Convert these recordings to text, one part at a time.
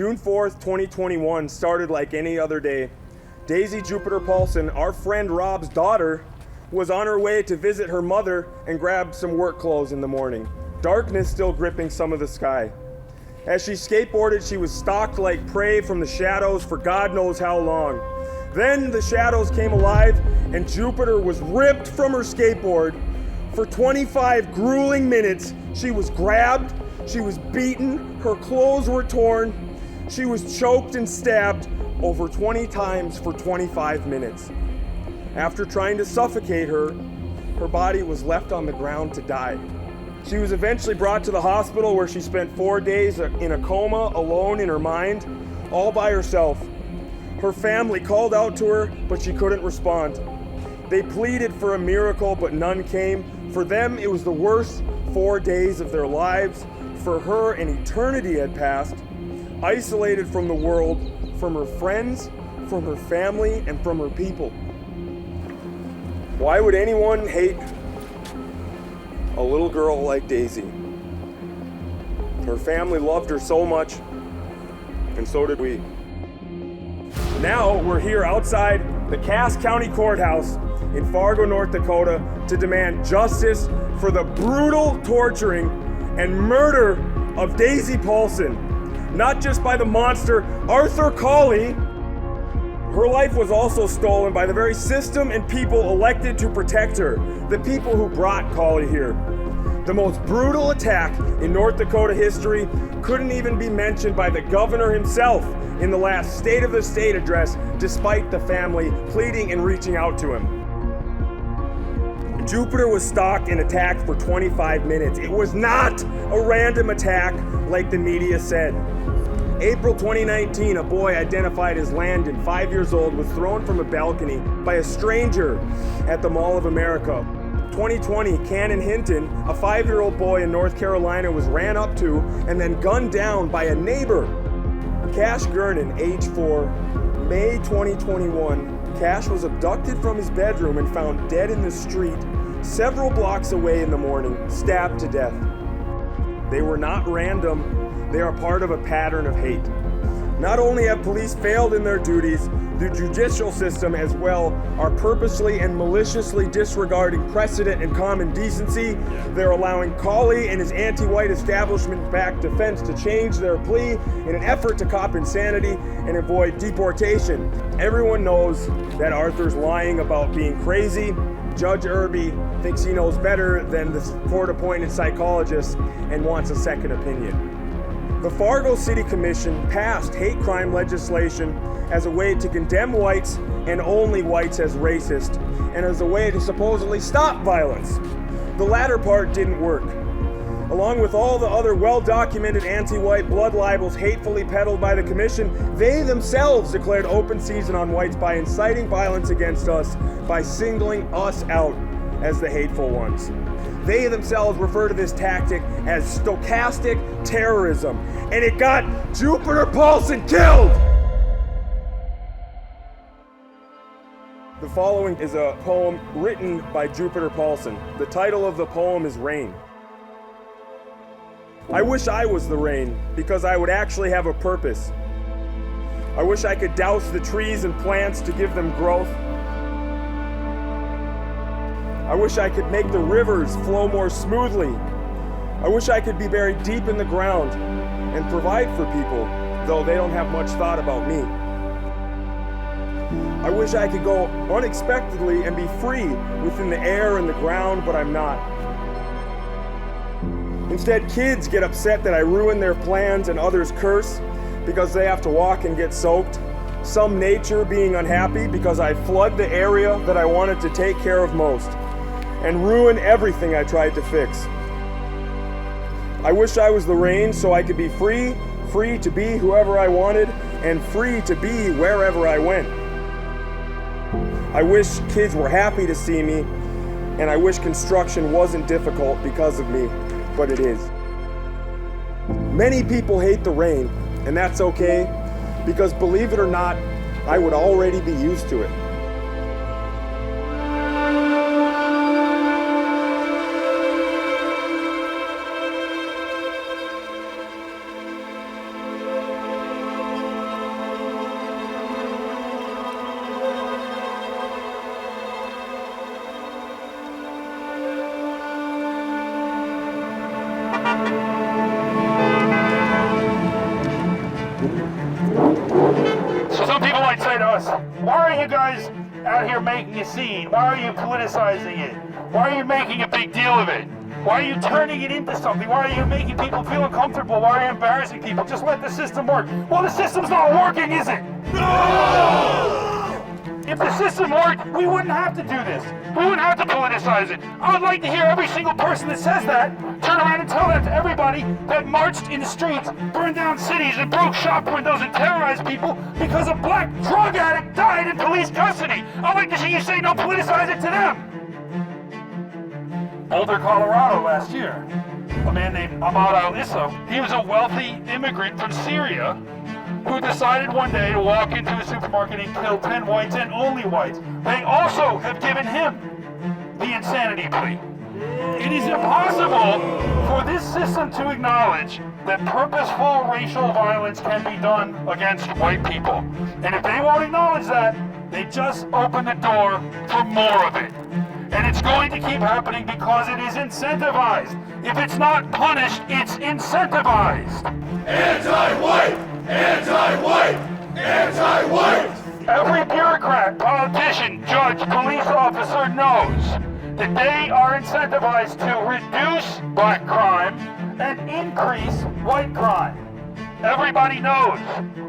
June 4th, 2021 started like any other day. Daisy Jupiter Paulsen, our friend Rob's daughter, was on her way to visit her mother and grab some work clothes in the morning. Darkness still gripping some of the sky. As she skateboarded, she was stalked like prey from the shadows for God knows how long. Then the shadows came alive and Jupiter was ripped from her skateboard. For 25 grueling minutes, she was grabbed, she was beaten, her clothes were torn, she was choked and stabbed over 20 times for 25 minutes. After trying to suffocate her, her body was left on the ground to die. She was eventually brought to the hospital where she spent 4 days in a coma, alone in her mind, all by herself. Her family called out to her, but she couldn't respond. They pleaded for a miracle, but none came. For them, it was the worst 4 days of their lives. For her, an eternity had passed, isolated from the world, from her friends, from her family, and from her people. Why would anyone hate a little girl like Daisy? Her family loved her so much, and so did we. Now we're here outside the Cass County Courthouse in Fargo, North Dakota, to demand justice for the brutal torturing and murder of Daisy Paulsen. Not just by the monster Arthur Colley. Her life was also stolen by the very system and people elected to protect her, the people who brought Colley here. The most brutal attack in North Dakota history couldn't even be mentioned by the governor himself in the last State of the State address, despite the family pleading and reaching out to him. Jupiter was stalked and attacked for 25 minutes. It was not a random attack like the media said. April 2019, a boy identified as Landon, 5 years old, was thrown from a balcony by a stranger at the Mall of America. 2020, Cannon Hinton, a 5-year-old boy in North Carolina, was ran up to and then gunned down by a neighbor. Cash Gernon, age 4, May 2021, Cash was abducted from his bedroom and found dead in the street several blocks away in the morning, stabbed to death. They were not random. They are part of a pattern of hate. Not only have police failed in their duties, the judicial system as well are purposely and maliciously disregarding precedent and common decency. They're allowing Colley and his anti-white establishment-backed defense to change their plea in an effort to cop insanity and avoid deportation. Everyone knows that Arthur's lying about being crazy. Judge Irby thinks he knows better than the court-appointed psychologist and wants a second opinion. The Fargo City Commission passed hate crime legislation as a way to condemn whites and only whites as racist, and as a way to supposedly stop violence. The latter part didn't work. Along with all the other well-documented anti-white blood libels hatefully peddled by the commission, they themselves declared open season on whites by inciting violence against us, by singling us out as the hateful ones. They themselves refer to this tactic as stochastic terrorism, and it got Jupiter Paulsen killed! The following is a poem written by Jupiter Paulsen. The title of the poem is Rain. I wish I was the rain, because I would actually have a purpose. I wish I could douse the trees and plants to give them growth. I wish I could make the rivers flow more smoothly. I wish I could be buried deep in the ground and provide for people, though they don't have much thought about me. I wish I could go unexpectedly and be free within the air and the ground, but I'm not. Instead, kids get upset that I ruin their plans and others curse because they have to walk and get soaked. Some nature being unhappy because I flood the area that I wanted to take care of most and ruin everything I tried to fix. I wish I was the rain so I could be free to be whoever I wanted, and free to be wherever I went. I wish kids were happy to see me, and I wish construction wasn't difficult because of me, but it is. Many people hate the rain, and that's okay, because believe it or not, I would already be used to it. out here making a scene? Why are you politicizing it? Why are you making a big deal of it? Why are you turning it into something? Why are you making people feel uncomfortable? Why are you embarrassing people? Just let the system work. Well, the system's not working, is it? No! If the system worked, we wouldn't have to do this. We wouldn't have to politicize it. I would like to hear every single person that says that turn around and tell that to everybody that marched in the streets, burned down cities, and broke shop windows and terrorized people because a black drug addict died in police custody. I'd like to see you say, no, politicize it to them. Boulder, Colorado last year, a man named Ahmad Al-Issa, he was a wealthy immigrant from Syria who decided one day to walk into a supermarket and kill 10 whites and only whites. They also have given him the insanity plea. It is impossible for this system to acknowledge that purposeful racial violence can be done against white people. And if they won't acknowledge that, they just open the door for more of it. And it's going to keep happening because it is incentivized. If it's not punished, it's incentivized. Anti-white! Anti-white! Anti-white! Every bureaucrat, politician, judge, police officer knows that they are incentivized to reduce black crime and increase white crime. Everybody knows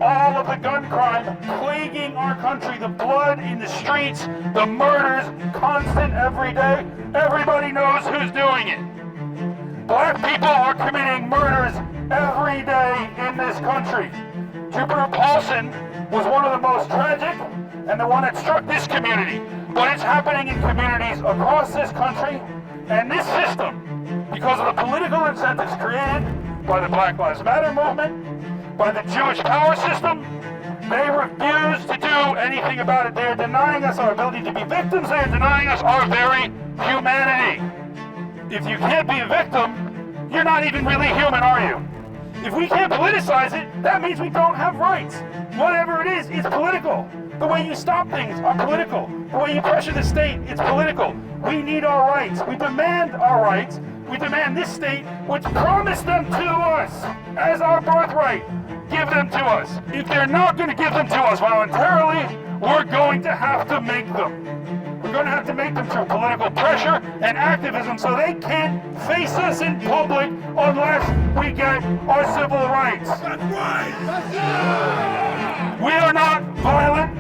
all of the gun crime plaguing our country, the blood in the streets, the murders, constant every day. Everybody knows who's doing it. Black people are committing murders every day in this country. Jupiter Paulsen was one of the most tragic and the one that struck this community. But it's happening in communities across this country, and this system, because of the political incentives created by the Black Lives Matter movement, by the Jewish power system, they refuse to do anything about it. They're denying us our ability to be victims. They're denying us our very humanity. If you can't be a victim, you're not even really human, are you? If we can't politicize it, that means we don't have rights. Whatever it is, it's political. The way you stop things are political. The way you pressure the state, it's political. We need our rights. We demand our rights. We demand this state, which promised them to us as our birthright, give them to us. If they're not going to give them to us voluntarily, we're going to have to make them. We're going to have to make them through political pressure and activism so they can't face us in public unless we get our civil rights. That's right! That's right! We are not violent.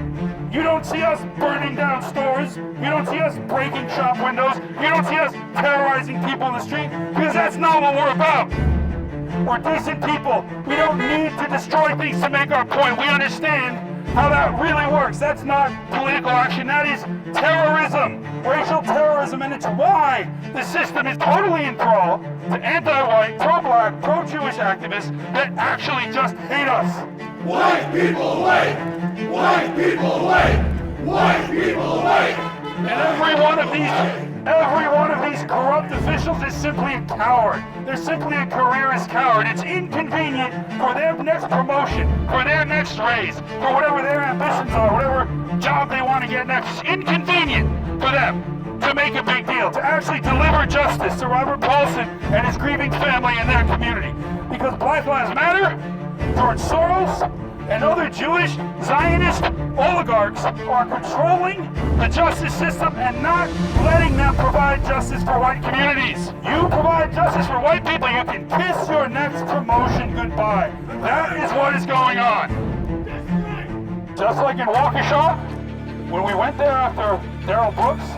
You don't see us burning down stores. You don't see us breaking shop windows. You don't see us terrorizing people in the street, because that's not what we're about. We're decent people. We don't need to destroy things to make our point. We understand how that really works. That's not political action. That is terrorism, racial terrorism, and it's why the system is totally in thrall to anti-white, pro-black, pro-Jewish activists that actually just hate us. White people wait! White people wait! White people wait! And every one of these corrupt officials is simply a coward. They're simply a careerist coward. It's inconvenient for their next promotion, for their next raise, for whatever their ambitions are, whatever job they want to get next. It's inconvenient for them to make a big deal, to actually deliver justice to Robert Paulsen and his grieving family and their community. Because Black Lives Matter, George Soros, and other Jewish Zionist oligarchs are controlling the justice system and not letting them provide justice for white communities. You provide justice for white people, you can kiss your next promotion goodbye. That is what is going on. Just like in Waukesha, when we went there after Darrell Brooks,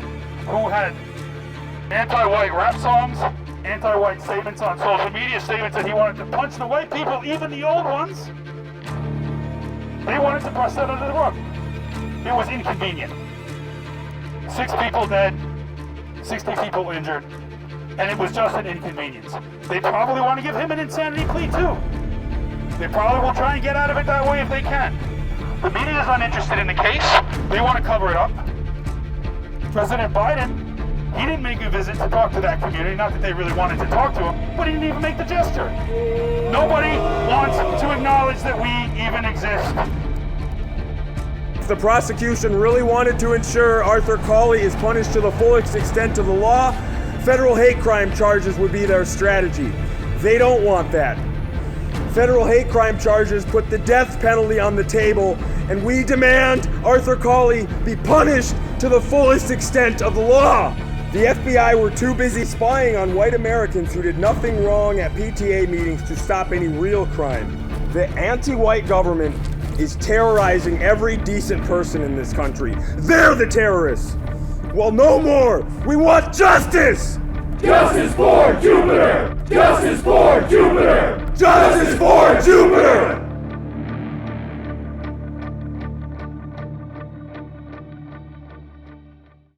who had anti-white rap songs, anti-white statements on social media, statements that he wanted to punch the white people, even the old ones, they wanted to brush that under the rug. It was inconvenient. 6 people dead, 60 people injured, and it was just an inconvenience. They probably want to give him an insanity plea too. They probably will try and get out of it that way if they can. The media is uninterested in the case. They want to cover it up. President Biden, he didn't make a visit to talk to that community, not that they really wanted to talk to him, but he didn't even make the gesture. Nobody wants to acknowledge that we even exist. If the prosecution really wanted to ensure Arthur Colley is punished to the fullest extent of the law, federal hate crime charges would be their strategy. They don't want that. Federal hate crime charges put the death penalty on the table, and we demand Arthur Colley be punished to the fullest extent of the law. The FBI were too busy spying on white Americans who did nothing wrong at PTA meetings to stop any real crime. The anti-white government is terrorizing every decent person in this country. They're the terrorists. Well, no more. We want justice. Justice for Jupiter! Justice for Jupiter! Justice for Jupiter.